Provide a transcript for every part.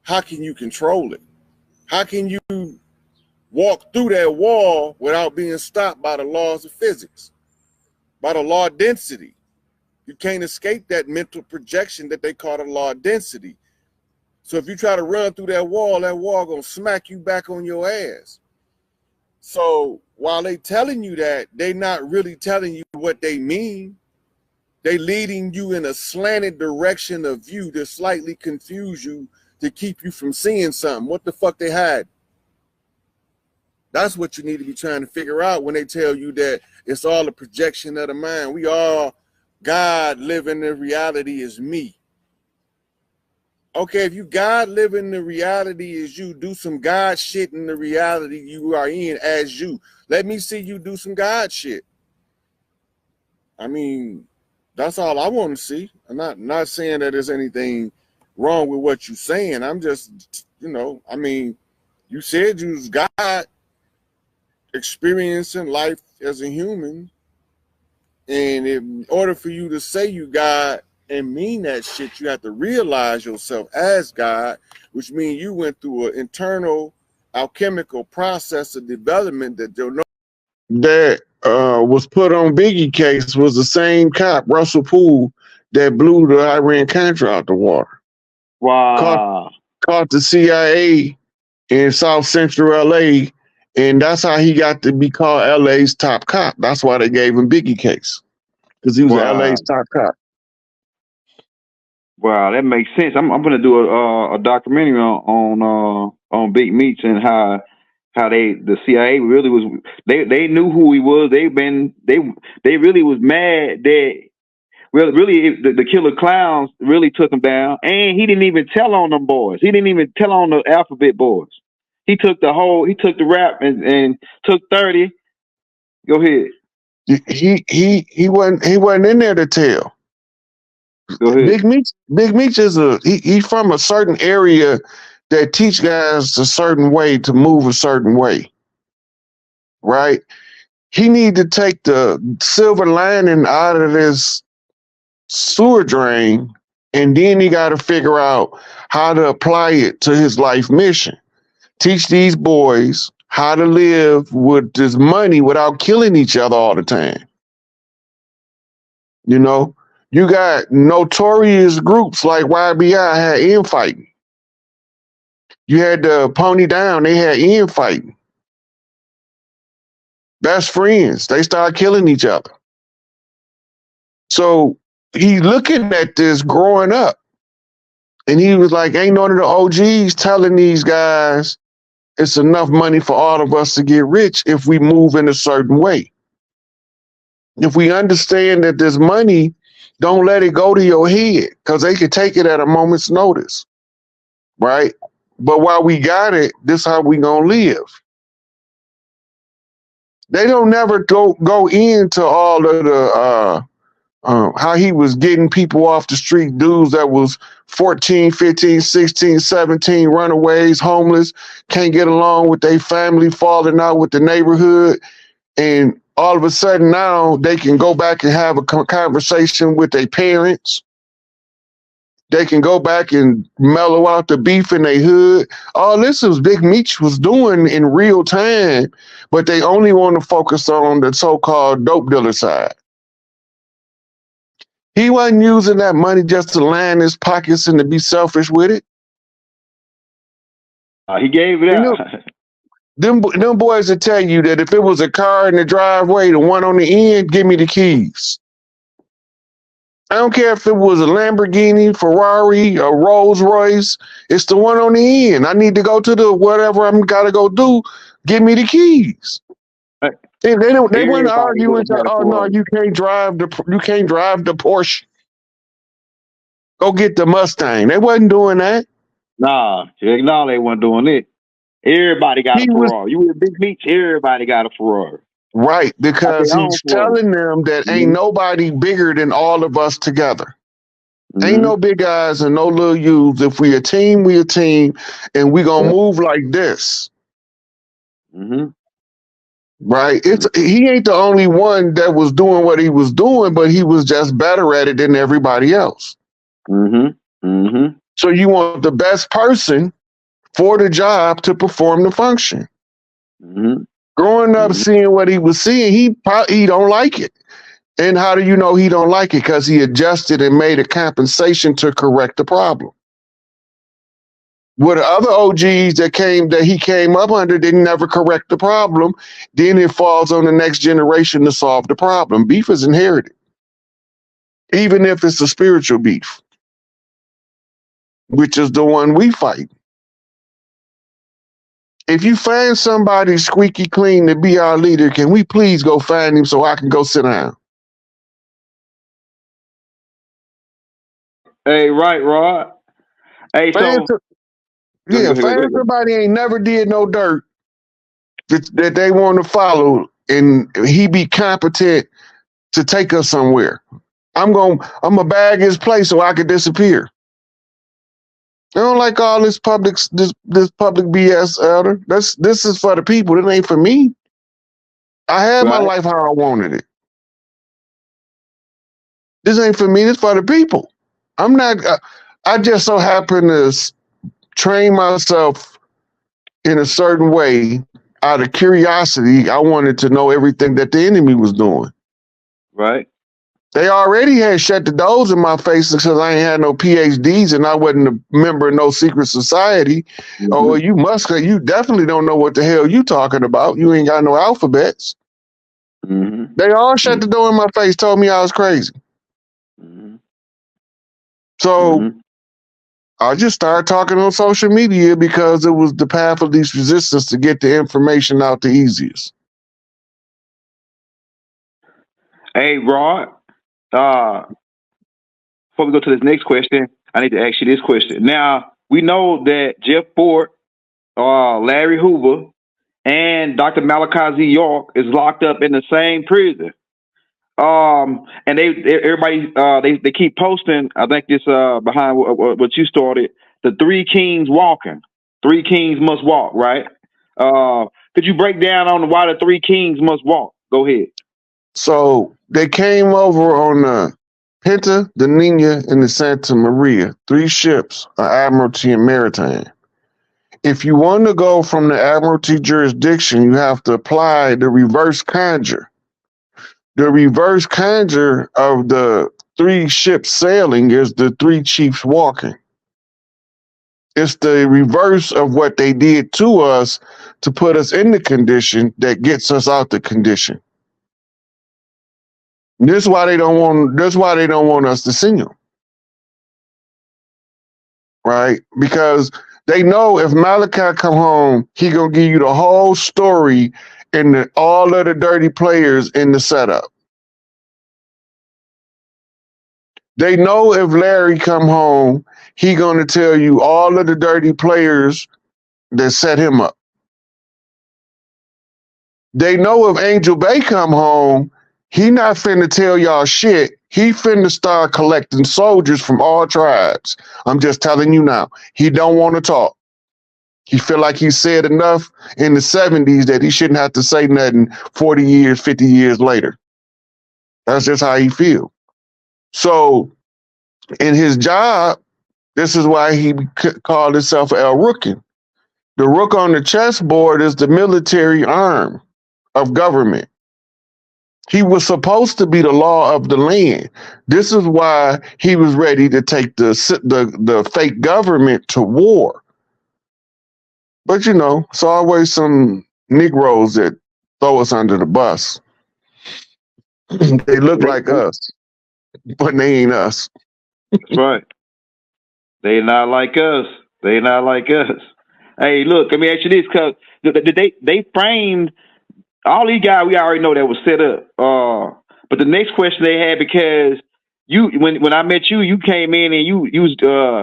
how can you control it? How can you walk through that wall without being stopped by the laws of physics, by the law of density? You can't escape that mental projection that they call the law of density. So if you try to run through that wall gonna smack you back on your ass. So while they telling you that, they not really telling you what they mean. They leading you in a slanted direction of view to slightly confuse you, to keep you from seeing something. What the fuck they hide? That's what you need to be trying to figure out when they tell you that it's all a projection of the mind. We all, God living the reality is me. Okay, if you God living the reality is you, do some God shit in the reality you are in as you. Let me see you do some God shit. I mean, that's all I want to see. I'm not saying that there's anything wrong with what you're saying. I'm just, you know, I mean, you said you was God experiencing life as a human. And in order for you to say you God and mean that shit, you have to realize yourself as God, which means you went through an internal alchemical process of development that you'll know. That was put on Biggie case was the same cop, Russell Poole, that blew the Iran Contra out the water. Wow. Caught the CIA in South Central LA, and that's how he got to be called LA's top cop. That's why they gave him Biggie case, because he was LA's top cop. Wow, that makes sense. I'm gonna do a documentary on Big Meech and how the CIA really was, they knew who he was. They really was mad that really the killer clowns really took him down, and he didn't even tell on them boys. He didn't even tell on the alphabet boys. He took the rap and took 30. Go ahead. He wasn't in there to tell. Big Meech is he's from a certain area that teach guys a certain way to move a certain way, right? He need to take the silver lining out of this sewer drain, and then he got to figure out how to apply it to his life mission. Teach these boys how to live with this money without killing each other all the time. You know, you got notorious groups like YBI had infighting. You had the Pony Down, they had infighting. Best friends, they started killing each other. So he's looking at this growing up, and he was like, ain't none of the OGs telling these guys it's enough money for all of us to get rich if we move in a certain way. If we understand that this money, don't let it go to your head, because they can take it at a moment's notice, right? But while we got it, this is how we gonna live. They don't never go into all of the how he was getting people off the street, dudes that was 14, 15, 16, 17, runaways, homeless, can't get along with their family, falling out with the neighborhood. And all of a sudden now they can go back and have a conversation with their parents. They can go back and mellow out the beef in their hood. All this is Big Meech was doing in real time, but they only want to focus on the so-called dope dealer side. He wasn't using that money just to line his pockets and to be selfish with it. He gave it out. Them boys will tell you that if it was a car in the driveway, the one on the end, give me the keys. I don't care if it was a Lamborghini, Ferrari, a Rolls Royce. It's the one on the end. I need to go to the whatever I'm gotta go do. Give me the keys. They wouldn't argue and say, "Oh no, you can't drive the Porsche. Go get the Mustang." They wasn't doing that. Nah, they wasn't doing it. Everybody got a Ferrari. You with Big Meech, everybody got a Ferrari. Right, because he's telling them that ain't nobody bigger than all of us together. Ain't no big guys and no little youths. If we a team, we a team, and we gonna move like this. Right? He ain't the only one that was doing what he was doing, but he was just better at it than everybody else. So you want the best person for the job to perform the function. Growing up, seeing what he was seeing, he don't like it. And how do you know he don't like it? Because he adjusted and made a compensation to correct the problem. With the other OGs that he came up under didn't never correct the problem, then it falls on the next generation to solve the problem. Beef is inherited, even if it's a spiritual beef, which is the one we fight. If you find somebody squeaky clean to be our leader, can we please go find him so I can go sit down? Hey, right, Rod. Hey, find somebody ain't never did no dirt that they want to follow, and he be competent to take us somewhere. I'm gonna bag his place so I could disappear. I don't like all this public BS, Elder. This is for the people. It ain't for me. I had my life how I wanted it. This ain't for me. This for the people. I'm not. I just so happen to train myself in a certain way out of curiosity. I wanted to know everything that the enemy was doing. Right. They already had shut the doors in my face because I ain't had no PhDs and I wasn't a member of no secret society. Oh, you definitely don't know what the hell you talking about. You ain't got no alphabets. They all shut the door in my face, told me I was crazy. So I just started talking on social media because it was the path of least resistance to get the information out the easiest. Hey, Rod. Before we go to this next question, I need to ask you this question. Now, we know that Jeff Ford, Larry Hoover, and Dr. Malachi Z. York is locked up in the same prison. And everybody they keep posting. I think this behind what you started, the three kings walking. Three kings must walk, right? Could you break down on why the three kings must walk? Go ahead. So they came over on the Pinta, the Nina, and the Santa Maria, 3 ships, Admiralty and Maritime. If you want to go from the Admiralty jurisdiction, you have to apply the reverse conjure. The reverse conjure of the 3 ships sailing is the 3 chiefs walking. It's the reverse of what they did to us to put us in the condition that gets us out the condition. This is why they don't want us to see them. Right? Because they know if Malachi come home, he gonna give you the whole story and all of the dirty players in the setup. They know if Larry come home, he gonna tell you all of the dirty players that set him up. They know if Angel Bay come home, he not finna tell y'all shit. He finna start collecting soldiers from all tribes. I'm just telling you now. He don't want to talk. He feel like he said enough in the 70s that he shouldn't have to say nothing 40 years, 50 years later. That's just how he feel. So in his job, this is why he called himself El Rookin. The rook on the chessboard is the military arm of government. He was supposed to be the law of the land. This is why he was ready to take the fake government to war. But you know, it's always some Negroes that throw us under the bus. They look like us, but they ain't us. That's right. They not like us. They not like us. Hey, look, let me ask you this, cause they framed all these guys. We already know that was set up. But the next question they had, because you when I met you, you came in and you was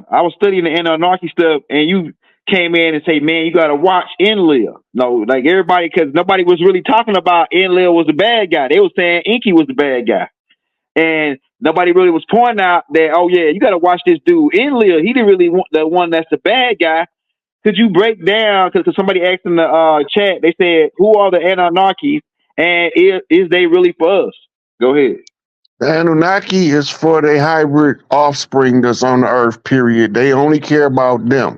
I was studying the anarchy stuff, and you came in and say, man, you gotta watch Enlil. No, like everybody, because nobody was really talking about Enlil was the bad guy. They was saying Inky was the bad guy. And nobody really was pointing out that, oh yeah, you got to watch this dude. Enlil, he didn't really want the one that's the bad guy. Could you break down, because somebody asked in the chat, they said, who are the Anarchies, and is they really for us? Go ahead. The Anunnaki is for the hybrid offspring that's on the earth, period. They only care about them.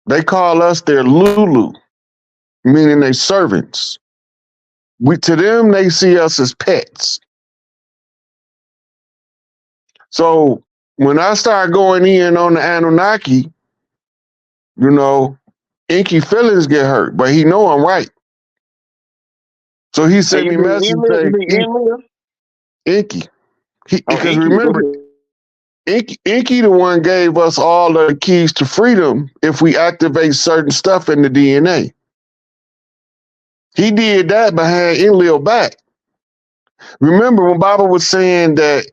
They call us their Lulu, meaning they servants. To them, they see us as pets. So when I start going in on the Anunnaki, you know, Inky feelings get hurt, but he know I'm right. So he sent me message saying, Inky. Because remember, Inky the one gave us all of the keys to freedom if we activate certain stuff in the DNA. He did that behind Enlil back. Remember when Baba was saying that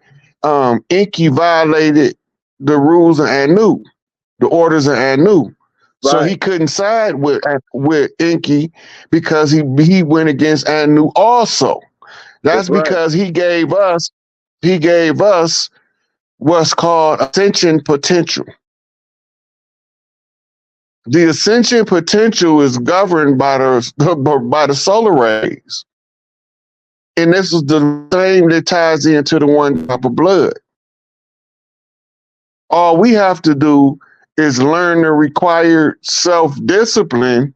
Inky violated the rules of Anu, the orders of Anu. Right. So he couldn't side with Inky because he went against Anu also. That's because he gave us what's called ascension potential. The ascension potential is governed by the solar rays. And this is the same that ties into the one drop of blood. All we have to do is learn the required self-discipline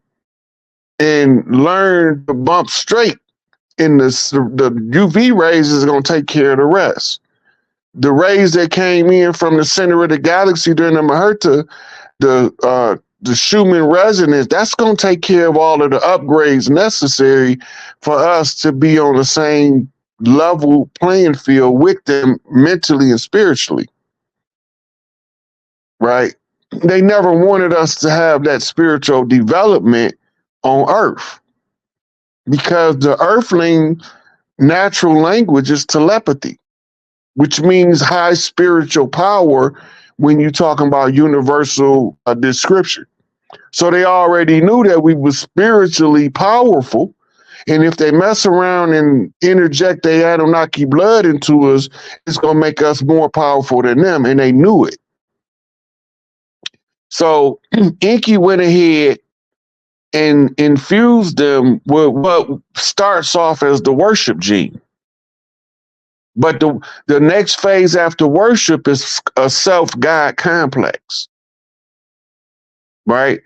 and learn to bump straight. And the UV rays is going to take care of the rest. The rays that came in from the center of the galaxy during the Maherta, the Schumann resonance, that's going to take care of all of the upgrades necessary for us to be on the same level playing field with them mentally and spiritually. Right? They never wanted us to have that spiritual development on Earth because the Earthling natural language is telepathy, which means high spiritual power when you're talking about universal description. So they already knew that we were spiritually powerful. And if they mess around and interject their Anunnaki blood into us, it's going to make us more powerful than them. And they knew it. So Inky went ahead and infused them with what starts off as the worship gene. But the next phase after worship is a self-God complex, right?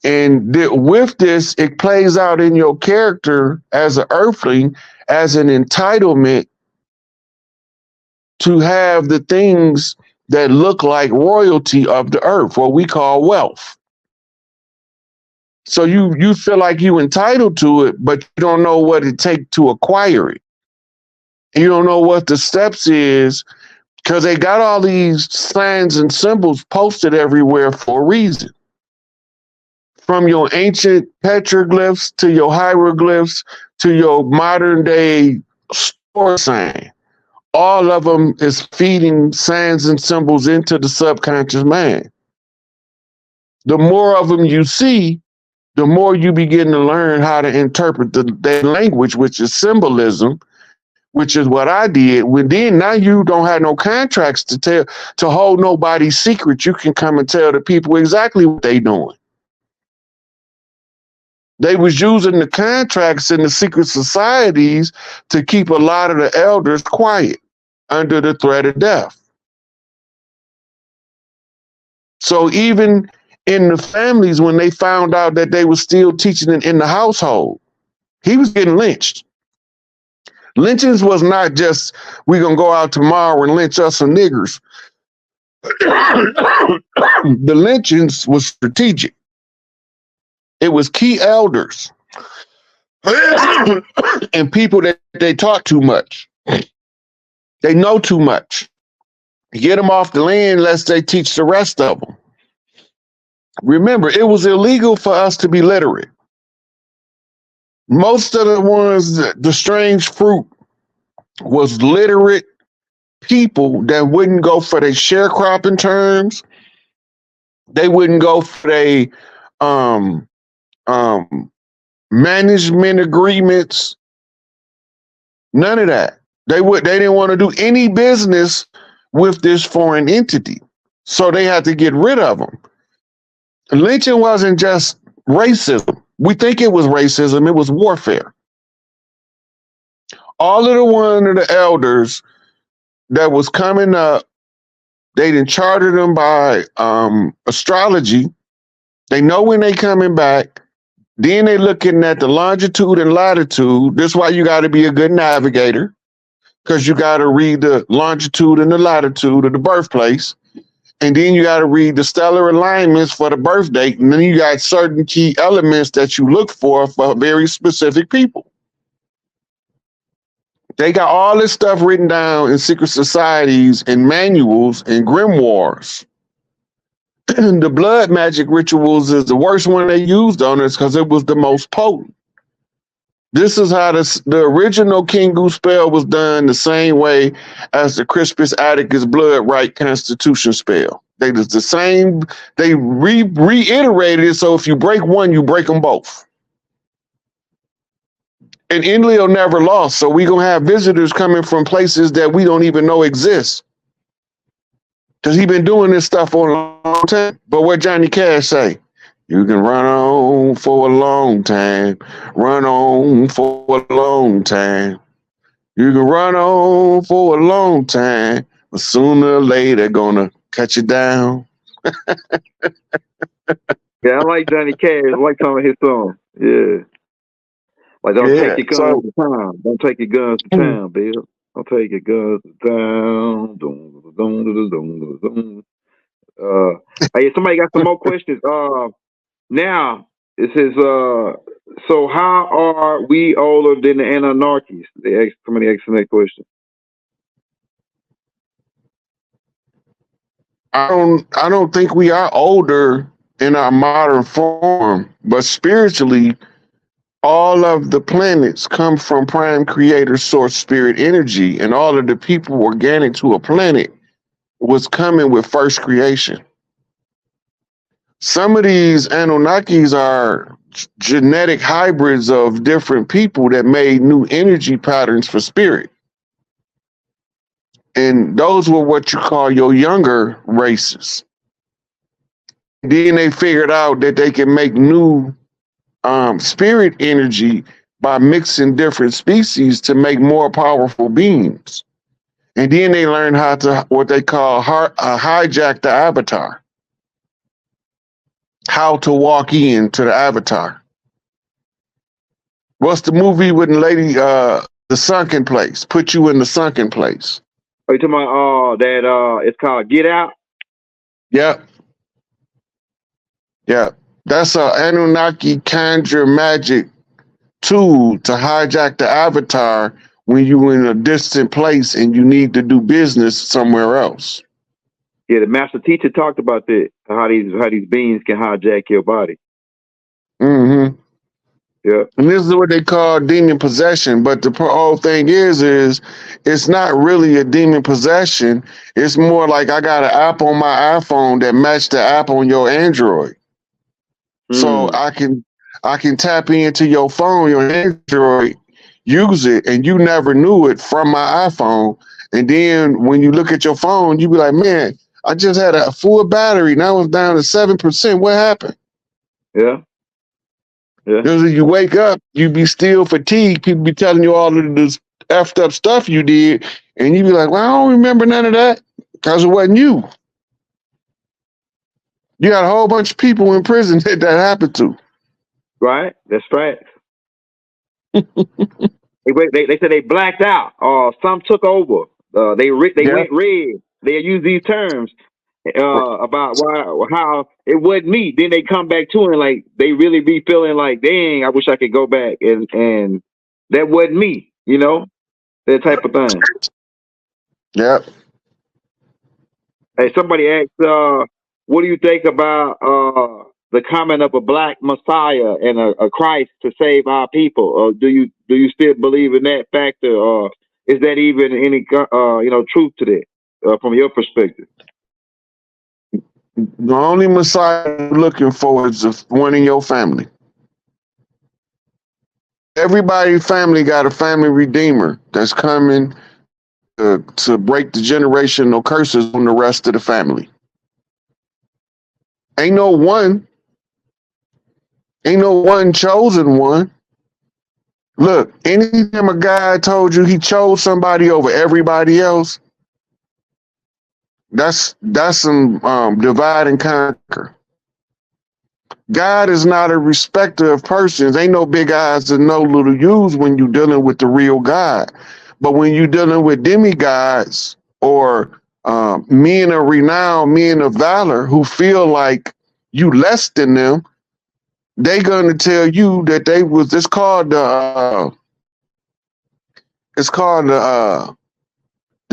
And with this, it plays out in your character as an earthling, as an entitlement to have the things that look like royalty of the earth, what we call wealth. So you feel like you're entitled to it, but you don't know what it takes to acquire it. You don't know what the steps is because they got all these signs and symbols posted everywhere for a reason. From your ancient petroglyphs to your hieroglyphs to your modern day store sign, all of them is feeding signs and symbols into the subconscious mind. The more of them you see, the more you begin to learn how to interpret their language, which is symbolism, which is what I did. Now you don't have no contracts to hold nobody's secret. You can come and tell the people exactly what they doing. They was using the contracts in the secret societies to keep a lot of the elders quiet under the threat of death. So even in the families, when they found out that they were still teaching it in the household, he was getting lynched. Lynchings was not just, we're going to go out tomorrow and lynch us some niggers. The lynchings was strategic. It was key elders and people that they talk too much. They know too much. Get them off the land lest they teach the rest of them. Remember, it was illegal for us to be literate. Most of the ones, the strange fruit was literate people that wouldn't go for their sharecropping terms. They wouldn't go for their management agreements. None of that. They didn't want to do any business with this foreign entity. So they had to get rid of them. Lynching wasn't just racism. We think it was racism, it was warfare. All of the one of the elders that was coming up, they didn't charter them by astrology. They know when they coming back. Then they looking at the longitude and latitude. This is why you got to be a good navigator, because you got to read the longitude and the latitude of the birthplace. And then you got to read the stellar alignments for the birth date. And then you got certain key elements that you look for very specific people. They got all this stuff written down in secret societies and manuals and grimoires. The blood magic rituals is the worst one they used on us because it was the most potent. This is how the original King Goose spell was done, the same way as the Crispus Atticus blood right constitution spell. They was the same. They reiterated it, so if you break one, you break them both. And Enlil never lost, so we gonna have visitors coming from places that we don't even know exist. Because he been doing this stuff for a long time. But what Johnny Cash say? You can run on for a long time. Run on for a long time. You can run on for a long time, but sooner or later gonna cut you down. Yeah, I like Johnny Cash. I like some of his songs. Yeah. Like, don't take your guns to town. Don't take your guns to town, Bill. Don't take your guns to town. Hey, somebody got some more questions. Now, it says, so how are we older than the Anunnakis? Somebody asked that question. I don't think we are older in our modern form, but spiritually, all of the planets come from prime creator source spirit energy, and all of the people organic to a planet was coming with first creation. Some of these Anunnakis are genetic hybrids of different people that made new energy patterns for spirit. And those were what you call your younger races. Then they figured out that they can make new spirit energy by mixing different species to make more powerful beings. And then they learned how to, what they call hijack the avatar. How to walk into the avatar. What's the movie with the lady, The Sunken Place? Put you in the sunken place. Are you talking about that it's called Get Out? Yep. Yeah. That's a Anunnaki conjure magic tool to hijack the avatar when you're in a distant place and you need to do business somewhere else. Yeah, the master teacher talked about that, how these beings can hijack your body. Mm-hmm. Yeah. And this is what they call demon possession. But the whole thing is it's not really a demon possession. It's more like I got an app on my iPhone that matched the app on your Android. So I can tap into your phone, your Android, use it, and you never knew it from my iPhone. And then when you look at your phone, you be like, man, I just had a full battery. Now it's down to 7%. What happened? Yeah. Yeah. Because you wake up, you be still fatigued. People be telling you all of this effed up stuff you did. And you be like, well, I don't remember none of that because it wasn't you. You got a whole bunch of people in prison that happened to. Right. That's right. They said they blacked out. Some took over. They went red. They use these terms about how it wasn't me. Then they come back to it and like they really be feeling like, dang, I wish I could go back and that wasn't me. You know, that type of thing. Yep. Hey, somebody asked, what do you think about the comment of a black Messiah and a Christ to save our people? Do you still believe in that factor, or is that even any truth to that from your perspective? The only Messiah you're looking for is one in your family. Everybody's family got a family redeemer that's coming to break the generational curses on the rest of the family. Ain't no one chosen one. Look, anytime a guy told you he chose somebody over everybody else, that's some divide and conquer. God is not a respecter of persons. Ain't no big eyes and no little U's when you dealing with the real God. But when you dealing with demigods or men of renown, men of valor who feel like you less than them, they gonna tell you that they was. It's called the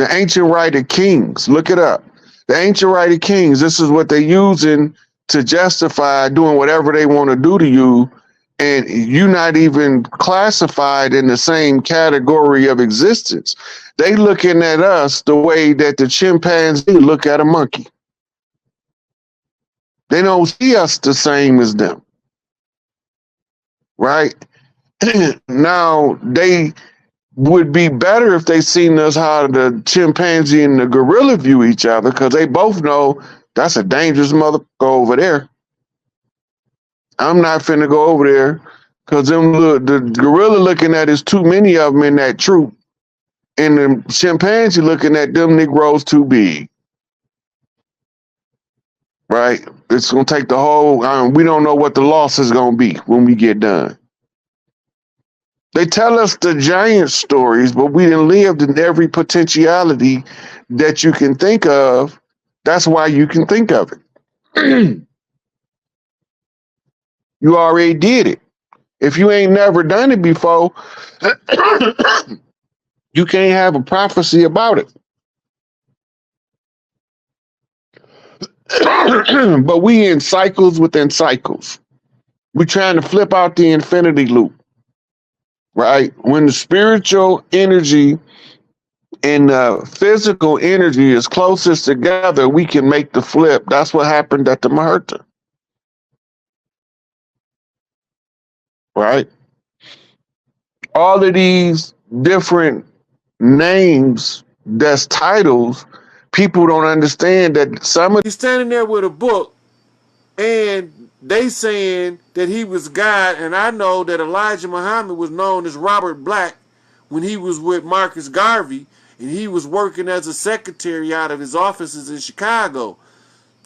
ancient right of kings. Look it up. The ancient right of kings. This is what they're using to justify doing whatever they want to do to you, and you're not even classified in the same category of existence. They looking at us the way that the chimpanzee look at a monkey. They don't see us the same as them, right? Now they would be better if they seen us how the chimpanzee and the gorilla view each other, because they both know that's a dangerous motherfucker over there. I'm not finna go over there because the gorilla looking at is too many of them in that troop, and the chimpanzee looking at them Negroes too big. Right? It's gonna take the whole. We don't know what the loss is gonna be when we get done. They tell us the giant stories, but we done lived in every potentiality that you can think of. That's why you can think of it. You already did it. If you ain't never done it before, you can't have a prophecy about it. But we in cycles within cycles. We're trying to flip out the infinity loop, right? When the spiritual energy and physical energy is closest together, we can make the flip. That's what happened at the Maherta, right? All of these different names that's titles, people don't understand that some of. He's standing there with a book and they saying that he was God, and I know that Elijah Muhammad was known as Robert Black when he was with Marcus Garvey, and he was working as a secretary out of his offices in Chicago.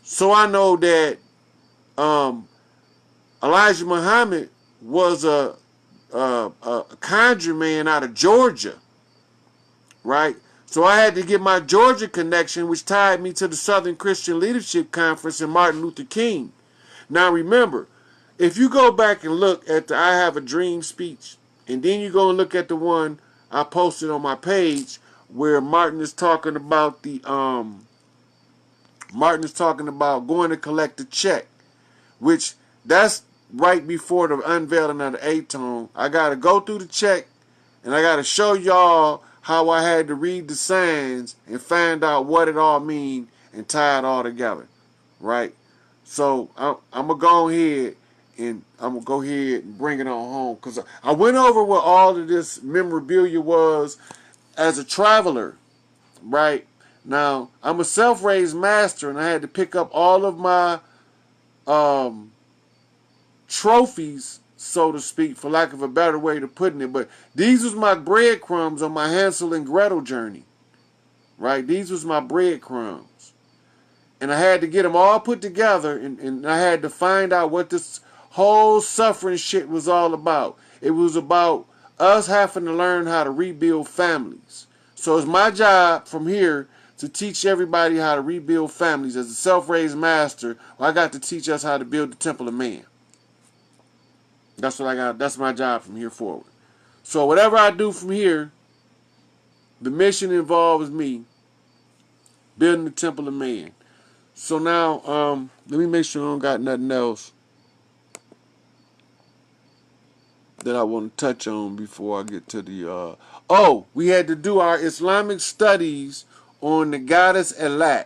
So I know that Elijah Muhammad was a conjure man out of Georgia, right? So I had to get my Georgia connection, which tied me to the Southern Christian Leadership Conference and Martin Luther King. Now remember, if you go back and look at the I Have a Dream speech, and then you go and look at the one I posted on my page where Martin is talking about going to collect a check, which that's right before the unveiling of the Atone. I gotta go through the check and I gotta show y'all how I had to read the signs and find out what it all mean and tie it all together, right? So I'm gonna go ahead and bring it on home, because I went over what all of this memorabilia was as a traveler, right? Now I'm a self-raised master, and I had to pick up all of my trophies, so to speak, for lack of a better way to putting it. But these was my breadcrumbs on my Hansel and Gretel journey, right? These was my breadcrumbs. And I had to get them all put together, and I had to find out what this whole suffering shit was all about. It was about us having to learn how to rebuild families. So it's my job from here to teach everybody how to rebuild families. As a self-raised master, I got to teach us how to build the temple of man. That's what I got. That's my job from here forward. So whatever I do from here, the mission involves me building the temple of man. So now, let me make sure I don't got nothing else that I want to touch on before I get to the. We had to do our Islamic studies on the goddess Elat.